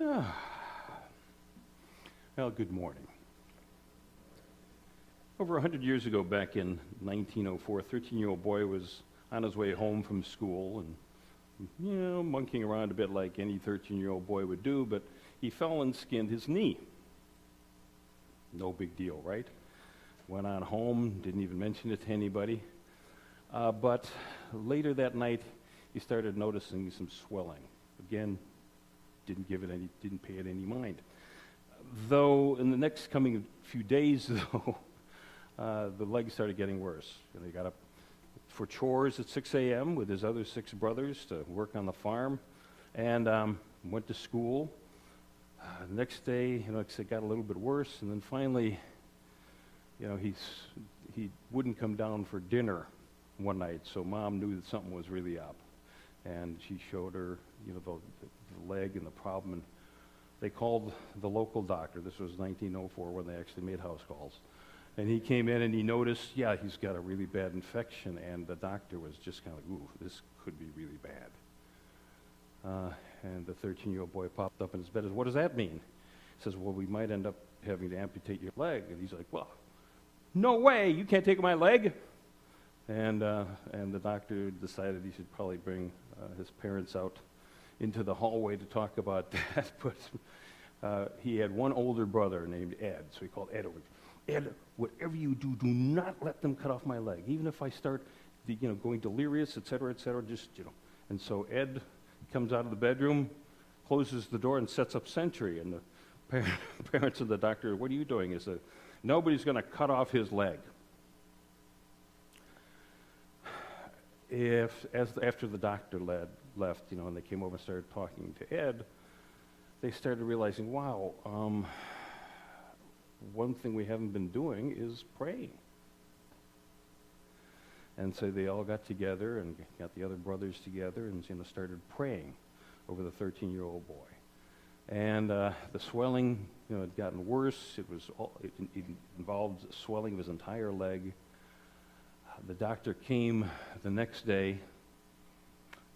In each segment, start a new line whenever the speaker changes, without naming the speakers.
Well, good morning. Over 100 years ago, back in 1904, a 13-year-old boy was on his way home from school and, monkeying around a bit like any 13-year-old boy would do, but he fell and skinned his knee. No big deal, right? Went on home, didn't even mention it to anybody. But later that night, he started noticing some swelling. Again, didn't pay it any mind. Though in the next coming few days, though, the leg started getting worse. And he got up for chores at 6 a.m. with his other 6 brothers to work on the farm, and went to school. The next day, it got a little bit worse, and then finally, he wouldn't come down for dinner one night, so Mom knew that something was really up, and she showed her, the leg and the problem, and they called the local doctor. This was 1904 when they actually made house calls. And he came in and he noticed, he's got a really bad infection, and the doctor was just kind of like, ooh, this could be really bad. And the 13-year-old boy popped up in his bed and said, what does that mean? He says, well, we might end up having to amputate your leg. And he's like, well, no way, you can't take my leg. And the doctor decided he should probably bring his parents out into the hallway to talk about that. But he had one older brother named Ed, so he called Ed over. Ed, whatever you do, do not let them cut off my leg. Even if I start, going delirious, et cetera, just. And so Ed comes out of the bedroom, closes the door, and sets up sentry. And the parents and the doctor, what are you doing? He said, nobody's going to cut off his leg. After the doctor left, and they came over and started talking to Ed, they started realizing, wow, one thing we haven't been doing is praying. And so they all got together and got the other brothers together and started praying over the 13-year-old boy. And the swelling, had gotten worse. It involved swelling of his entire leg. The doctor came the next day,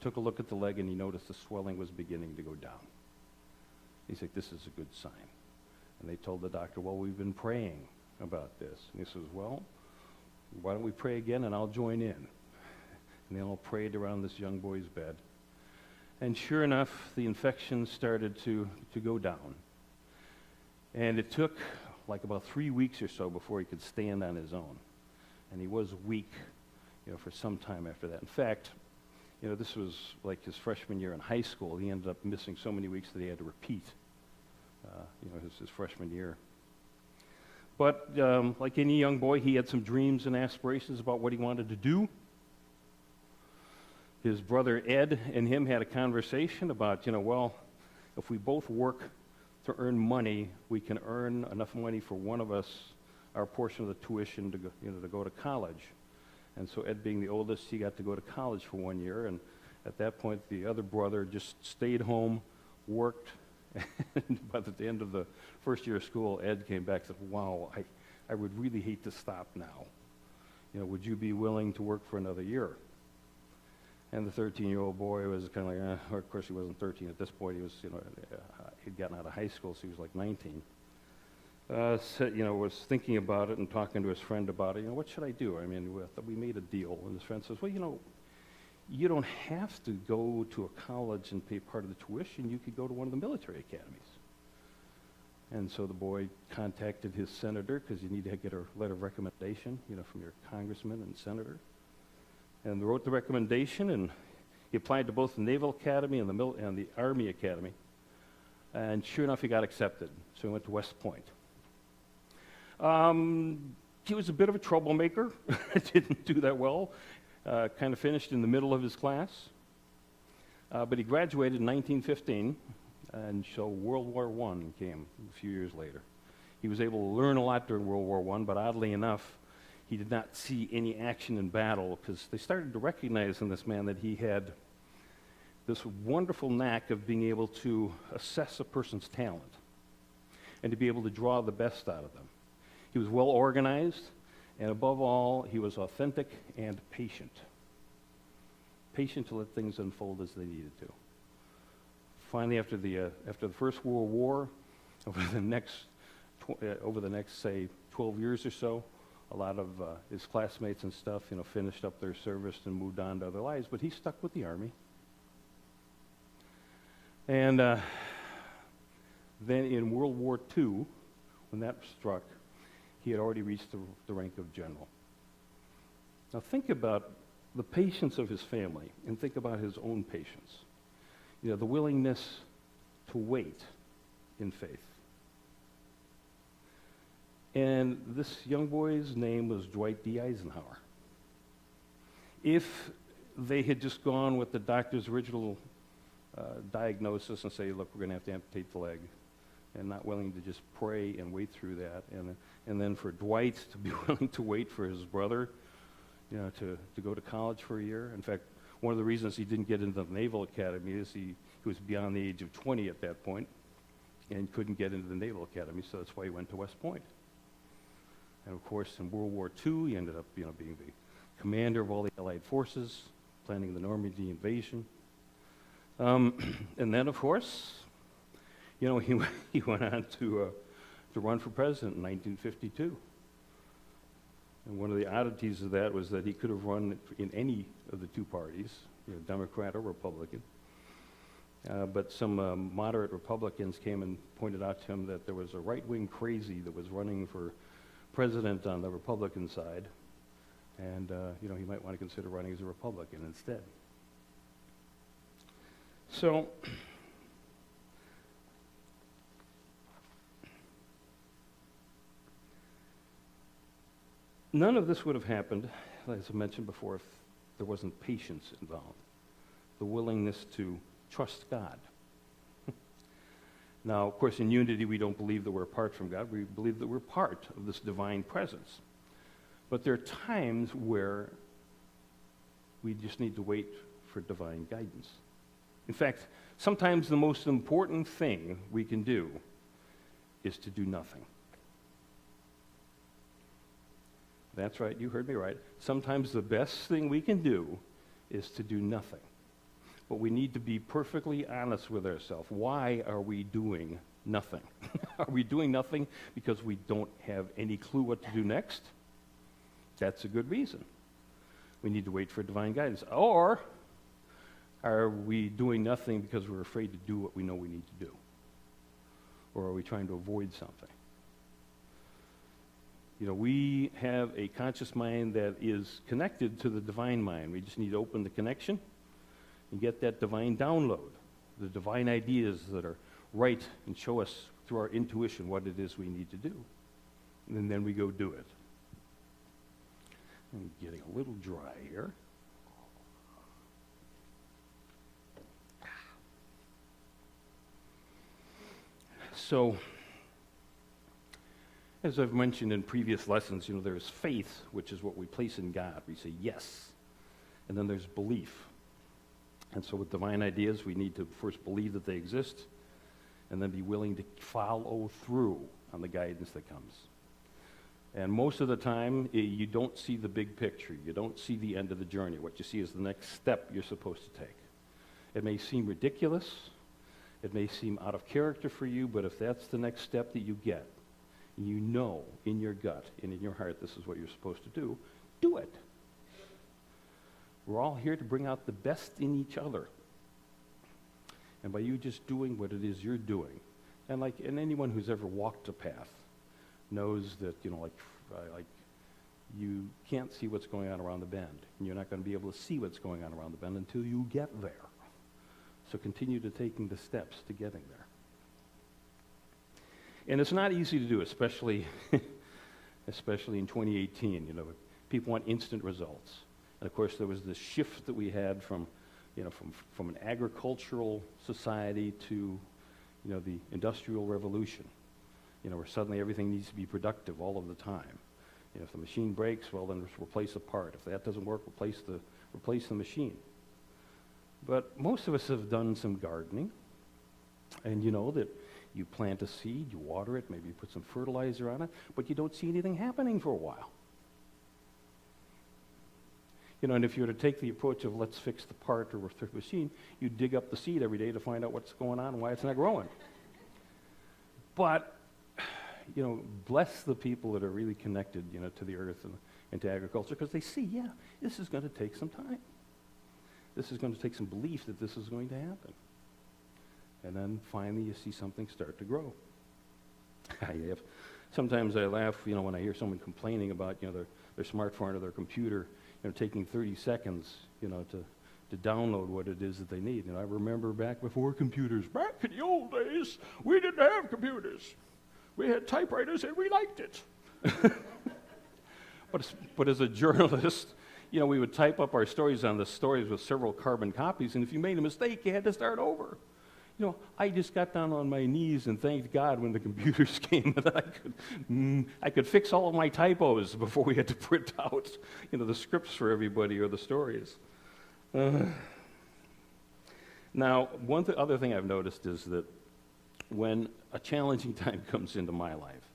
took a look at the leg, and he noticed the swelling was beginning to go down. He said, this is a good sign. And they told the doctor, well, we've been praying about this. And he says, well, why don't we pray again and I'll join in. And they all prayed around this young boy's bed. And sure enough, the infection started to go down. And it took like about 3 weeks or so before he could stand on his own. And he was weak, for some time after that. In fact, this was like his freshman year in high school. He ended up missing so many weeks that he had to repeat, his freshman year. But like any young boy, he had some dreams and aspirations about what he wanted to do. His brother Ed and him had a conversation about, well, if we both work to earn money, we can earn enough money for one of us, our portion of the tuition to go to college. And so Ed, being the oldest, he got to go to college for 1 year, and at that point the other brother just stayed home, worked, and by the end of the first year of school, Ed came back and said, wow, I would really hate to stop now. Would you be willing to work for another year? And the 13-year-old boy was kind of like, of course he wasn't 13 at this point. He was, he'd gotten out of high school, so he was like 19. Was thinking about it and talking to his friend about it. What should I do? I mean, we made a deal, and his friend says, well, you don't have to go to a college and pay part of the tuition. You could go to one of the military academies. And so the boy contacted his senator, because you need to get a letter of recommendation, from your congressman and senator. And wrote the recommendation, and he applied to both the Naval Academy and the Army Academy. And sure enough, he got accepted. So he went to West Point. He was a bit of a troublemaker. Didn't do that well. Kind of finished in the middle of his class. But he graduated in 1915, and so World War I came a few years later. He was able to learn a lot during World War I, but oddly enough, he did not see any action in battle, because they started to recognize in this man that he had this wonderful knack of being able to assess a person's talent and to be able to draw the best out of them. He was well organized, and above all, he was authentic and patient. Patient to let things unfold as they needed to. finally, after the First World War, over the next say 12 years or so, a lot of his classmates and stuff, finished up their service and moved on to other lives. But he stuck with the Army. And then in World War II, when that struck, he had already reached the rank of general. Now think about the patience of his family, and think about his own patience. The willingness to wait in faith. And this young boy's name was Dwight D. Eisenhower. If they had just gone with the doctor's original diagnosis and say, look, we're going to have to amputate the leg, and not willing to just pray and wait through that, and then for Dwight to be willing to wait for his brother, to go to college for a year. In fact, one of the reasons he didn't get into the Naval Academy is he was beyond the age of 20 at that point and couldn't get into the Naval Academy, so that's why he went to West Point. And of course, in World War II, he ended up, being the commander of all the Allied forces, planning the Normandy invasion. And then, of course, he went on to run for president in 1952. And one of the oddities of that was that he could have run in any of the two parties, Democrat or Republican. But some moderate Republicans came and pointed out to him that there was a right-wing crazy that was running for president on the Republican side, and he might want to consider running as a Republican instead. So, none of this would have happened, as I mentioned before, if there wasn't patience involved, the willingness to trust God. Now, of course, in unity, we don't believe that we're apart from God. We believe that we're part of this divine presence. But there are times where we just need to wait for divine guidance. In fact, sometimes the most important thing we can do is to do nothing. That's right, you heard me right. Sometimes the best thing we can do is to do nothing. But we need to be perfectly honest with ourselves. Why are we doing nothing? Are we doing nothing because we don't have any clue what to do next? That's a good reason. We need to wait for divine guidance. Or are we doing nothing because we're afraid to do what we know we need to do? Or are we trying to avoid something? We have a conscious mind that is connected to the divine mind. We just need to open the connection and get that divine download, the divine ideas that are right, and show us through our intuition what it is we need to do. And then we go do it. I'm getting a little dry here. So, as I've mentioned in previous lessons, there's faith, which is what we place in God. We say yes. And then there's belief. And so with divine ideas, we need to first believe that they exist and then be willing to follow through on the guidance that comes. And most of the time, you don't see the big picture. You don't see the end of the journey. What you see is the next step you're supposed to take. It may seem ridiculous. It may seem out of character for you, but if that's the next step that you get, you know in your gut and in your heart this is what you're supposed to do it. We're all here to bring out the best in each other. And by you just doing what it is you're doing, and anyone who's ever walked a path knows that, like you can't see what's going on around the bend, and you're not going to be able to see what's going on around the bend until you get there. So continue to taking the steps to getting there. And it's not easy to do, especially in 2018. People want instant results. And of course, there was this shift that we had from an agricultural society to, the Industrial Revolution. Where suddenly everything needs to be productive all of the time. If the machine breaks, well, then replace a part. If that doesn't work, replace the machine. But most of us have done some gardening, and you know that you plant a seed, you water it, maybe you put some fertilizer on it, but you don't see anything happening for a while. And if you were to take the approach of let's fix the part or fix the machine, you dig up the seed every day to find out what's going on and why it's not growing. But, bless the people that are really connected, to the earth and to agriculture, because they see, this is going to take some time. This is going to take some belief that this is going to happen. And then finally you see something start to grow. Sometimes I laugh, when I hear someone complaining about, their smartphone or their computer, taking 30 seconds, to download what it is that they need. I remember back before computers, back in the old days, we didn't have computers. We had typewriters and we liked it. But as a journalist, we would type up our stories on the stories with several carbon copies, and if you made a mistake, you had to start over. I just got down on my knees and thanked God when the computers came that I could fix all of my typos before we had to print out, the scripts for everybody or the stories. Now, one other thing I've noticed is that when a challenging time comes into my life,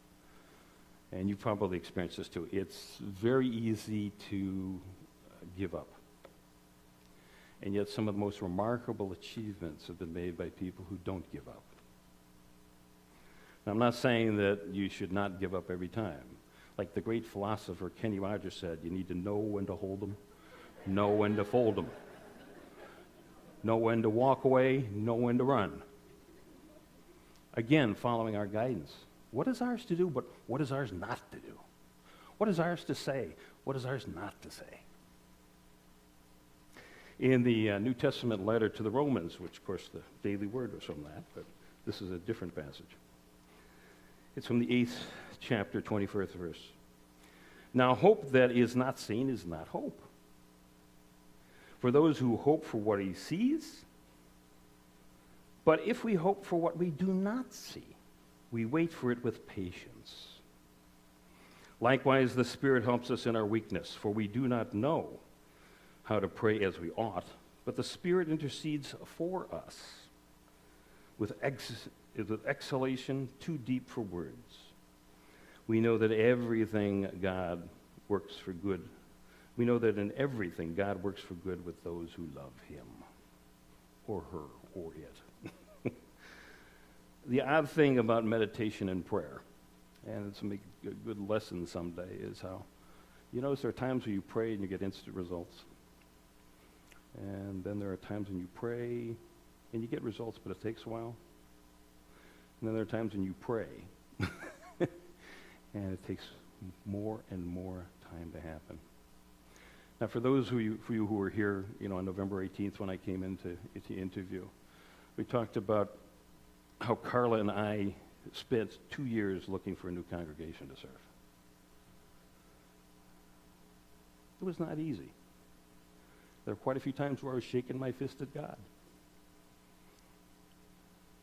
and you've probably experienced this too, it's very easy to give up. And yet some of the most remarkable achievements have been made by people who don't give up. Now, I'm not saying that you should not give up every time. Like the great philosopher Kenny Rogers said, you need to know when to hold them, know when to fold them, know when to walk away, know when to run. Again, following our guidance. What is ours to do, but what is ours not to do? What is ours to say? What is ours not to say? In the New Testament letter to the Romans, which, of course, the daily word was from that, but this is a different passage. It's from the 8th chapter, 21st verse. Now, hope that is not seen is not hope. For those who hope for what he sees, but if we hope for what we do not see, we wait for it with patience. Likewise, the Spirit helps us in our weakness, for we do not know how to pray as we ought, but the Spirit intercedes for us with exhalation too deep for words. We know that everything God works for good. We know that in everything God works for good with those who love him, or her, or it. The odd thing about meditation and prayer, and it's a good lesson someday, is how, you notice there are times when you pray and you get instant results. And then there are times when you pray and you get results, but it takes a while. And then there are times when you pray and it takes more and more time to happen. Now, for those for you who were here, on November 18th when I came into interview, we talked about how Carla and I spent 2 years looking for a new congregation to serve. It was not easy. There were quite a few times where I was shaking my fist at God.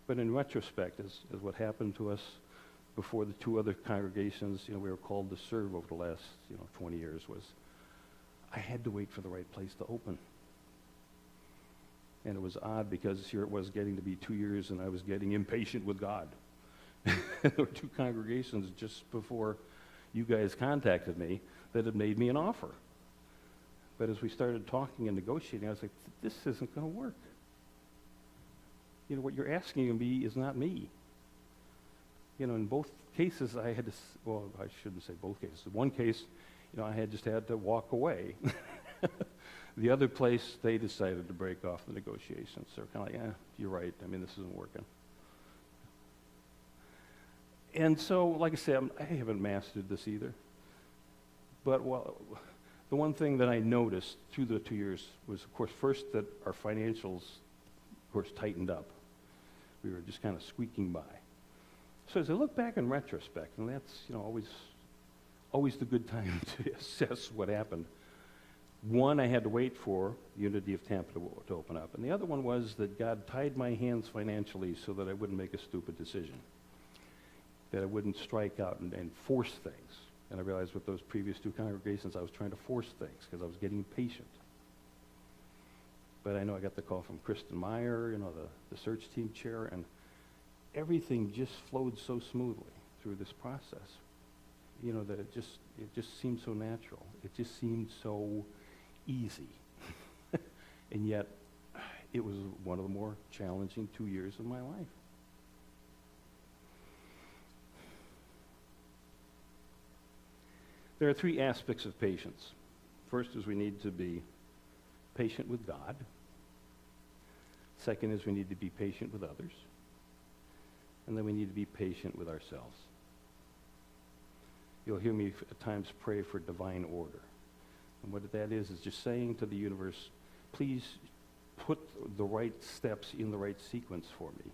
But in retrospect, as what happened to us before the 2 other congregations, we were called to serve over the last, 20 years, was I had to wait for the right place to open. And it was odd because here it was getting to be 2 years and I was getting impatient with God. There were 2 congregations just before you guys contacted me that had made me an offer. But as we started talking and negotiating, I was like, this isn't going to work. What you're asking of me is not me. In both cases, I had to, well, I shouldn't say both cases. In one case, I had to walk away. The other place, they decided to break off the negotiations. They're kind of like, you're right. This isn't working. And so, like I said, I haven't mastered this either. But the one thing that I noticed through the 2 years was, of course, first that our financials, of course, tightened up. We were just kind of squeaking by. So as I look back in retrospect, and that's always the good time to assess what happened. One, I had to wait for Unity of Tampa to open up, and the other one was that God tied my hands financially so that I wouldn't make a stupid decision, that I wouldn't strike out and force things. And I realized with those previous 2 congregations, I was trying to force things because I was getting impatient. But I know I got the call from Kristen Meyer, the search team chair, and everything just flowed so smoothly through this process. That it just seemed so natural. It just seemed so easy. And yet, it was one of the more challenging 2 years of my life. There are 3 aspects of patience. First is we need to be patient with God. Second is we need to be patient with others. And then we need to be patient with ourselves. You'll hear me at times pray for divine order. And what that is just saying to the universe, please put the right steps in the right sequence for me.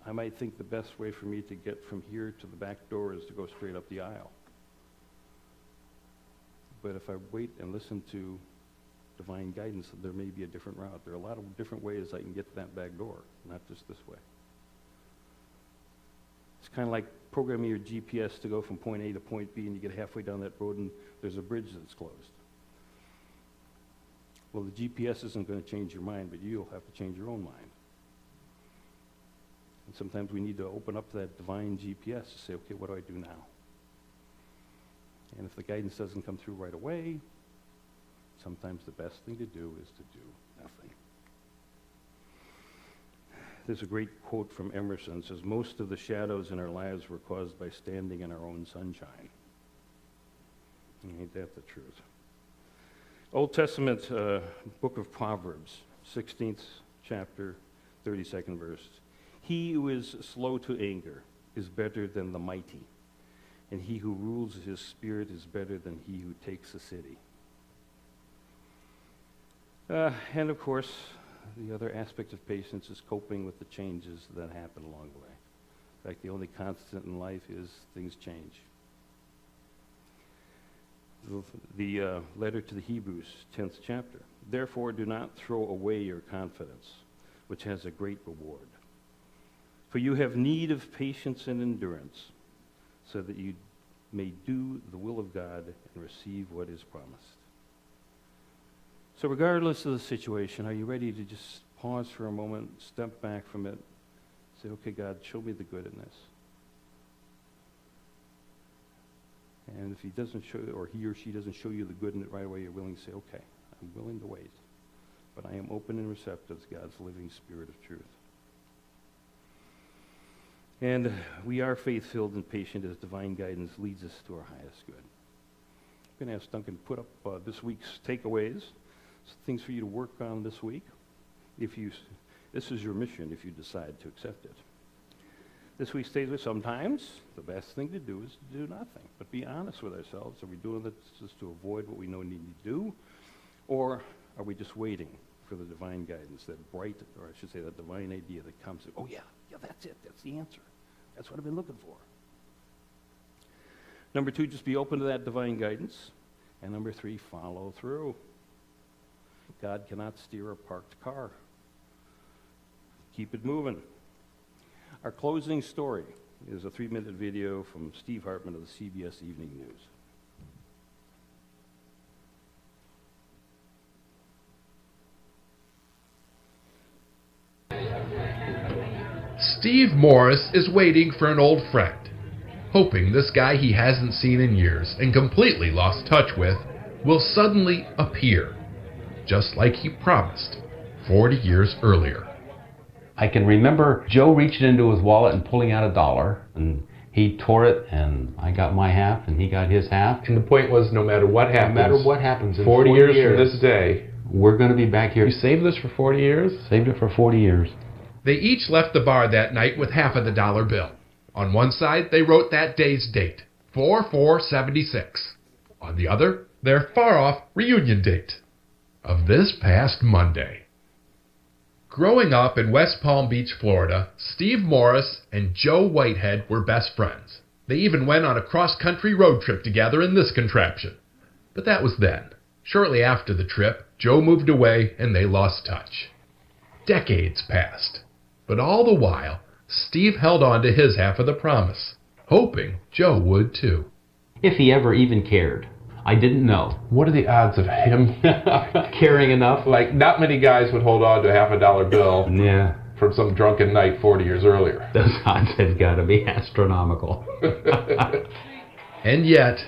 I might think the best way for me to get from here to the back door is to go straight up the aisle. But if I wait and listen to divine guidance, there may be a different route. There are a lot of different ways I can get to that back door, not just this way. It's kind of like programming your GPS to go from point A to point B, and you get halfway down that road and there's a bridge that's closed. Well, the GPS isn't going to change your mind, but you'll have to change your own mind. And sometimes we need to open up that divine GPS to say, okay, what do I do now? And if the guidance doesn't come through right away, sometimes the best thing to do is to do nothing. There's a great quote from Emerson. It says, most of the shadows in our lives were caused by standing in our own sunshine. Ain't that the truth? Old Testament book of Proverbs, 16th chapter, 32nd verse. He who is slow to anger is better than the mighty, and he who rules his spirit is better than he who takes a city. And of course, the other aspect of patience is coping with the changes that happen along the way. In fact, the only constant in life is things change. The letter to the Hebrews, 10th chapter. Therefore, do not throw away your confidence, which has a great reward. For you have need of patience and endurance, so that you may do the will of God and receive what is promised. So regardless of the situation, are you ready to just pause for a moment, step back from it, say, okay, God, show me the good in this. And if he doesn't show, or he or she doesn't show you the good in it right away, you're willing to say, okay, I'm willing to wait. But I am open and receptive to God's living spirit of truth. And we are faith-filled and patient as divine guidance leads us to our highest good. I'm going to ask Duncan to put up this week's takeaways, some things for you to work on this week. This is your mission if you decide to accept it. This week's takeaway, sometimes the best thing to do is to do nothing, but be honest with ourselves. Are we doing this just to avoid what we know need to do, or are we just waiting for the divine guidance, that bright, or I should say that divine idea that comes, oh yeah, that's it, that's the answer. That's what I've been looking for. Number 2, just be open to that divine guidance. And number 3, follow through. God cannot steer a parked car. Keep it moving. Our closing story is a 3-minute video from Steve Hartman of the CBS Evening News.
Steve Morris is waiting for an old friend, hoping this guy he hasn't seen in years and completely lost touch with will suddenly appear, just like he promised 40 years earlier.
I can remember Joe reaching into his wallet and pulling out $1, and he tore it, and I got my half, and he got his half.
And the point was, no matter what happens, in
40
years
from this day,
we're going to be back here.
You saved this for 40 years?
Saved it for 40 years.
They each left the bar that night with half of the dollar bill. On one side, they wrote that day's date, 4/4/76. On the other, their far-off reunion date of this past Monday. Growing up in West Palm Beach, Florida, Steve Morris and Joe Whitehead were best friends. They even went on a cross-country road trip together in this contraption. But that was then. Shortly after the trip, Joe moved away and they lost touch. Decades passed. But all the while, Steve held on to his half of the promise, hoping Joe would too.
If he ever even cared. I didn't know.
What are the odds of him
Caring enough?
Like, not many guys would hold on to half a dollar bill
Yeah.
from some drunken night 40 years earlier.
Those odds have got to be astronomical.
And yet,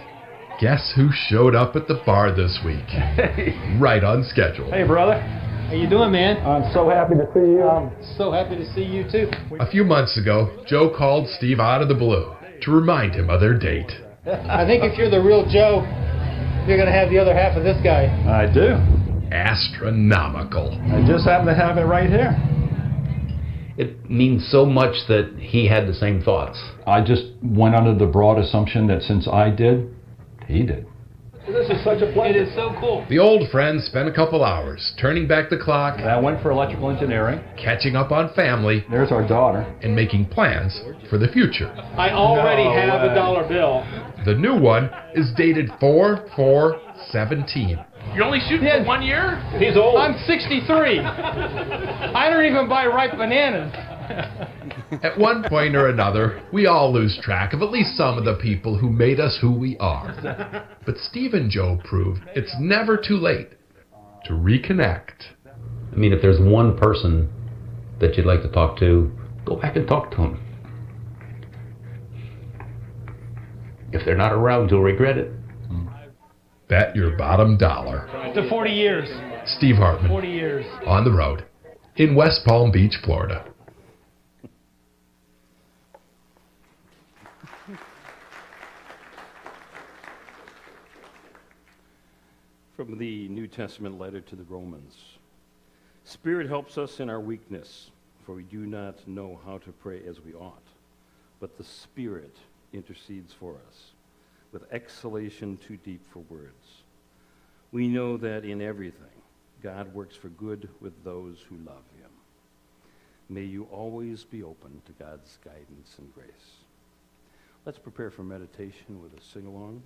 Guess who showed up at the bar this week? Right on schedule.
Hey, brother.
How you doing, man?
I'm so happy to see you.
I'm so happy to see you, too.
A few months ago, Joe called Steve out of the blue to remind him of their date.
I think if you're the real Joe, you're going to have the other half of this guy.
I do.
Astronomical.
I just happen to have it right here.
It means so much that he had the same thoughts.
I just went under the broad assumption that since I did, he did.
This is such a pleasure.
It is so cool.
The old friends spent a couple hours turning back the clock,
And I went for electrical engineering.
catching up on family,
There's our daughter.
and making plans for the future.
I already have a dollar bill.
The new one is dated 4/4/17.
You're only shooting for 1 year?
He's old.
I'm 63. I don't even buy ripe bananas.
At one point or another, we all lose track of at least some of the people who made us who we are. But Steve and Joe proved it's never too late to reconnect.
I mean, if there's one person that you'd like to talk to, go back and talk to them. If they're not around, you'll regret it.
Bet your bottom dollar.
To 40 years.
Steve Hartman,
40 years.
on the road, in West Palm Beach, Florida.
From the New Testament letter to the Romans. Spirit helps us in our weakness, for we do not know how to pray as we ought. But the Spirit intercedes for us, with exhalation too deep for words. We know that in everything, God works for good with those who love him. May you always be open to God's guidance and grace. Let's prepare for meditation with a sing-along.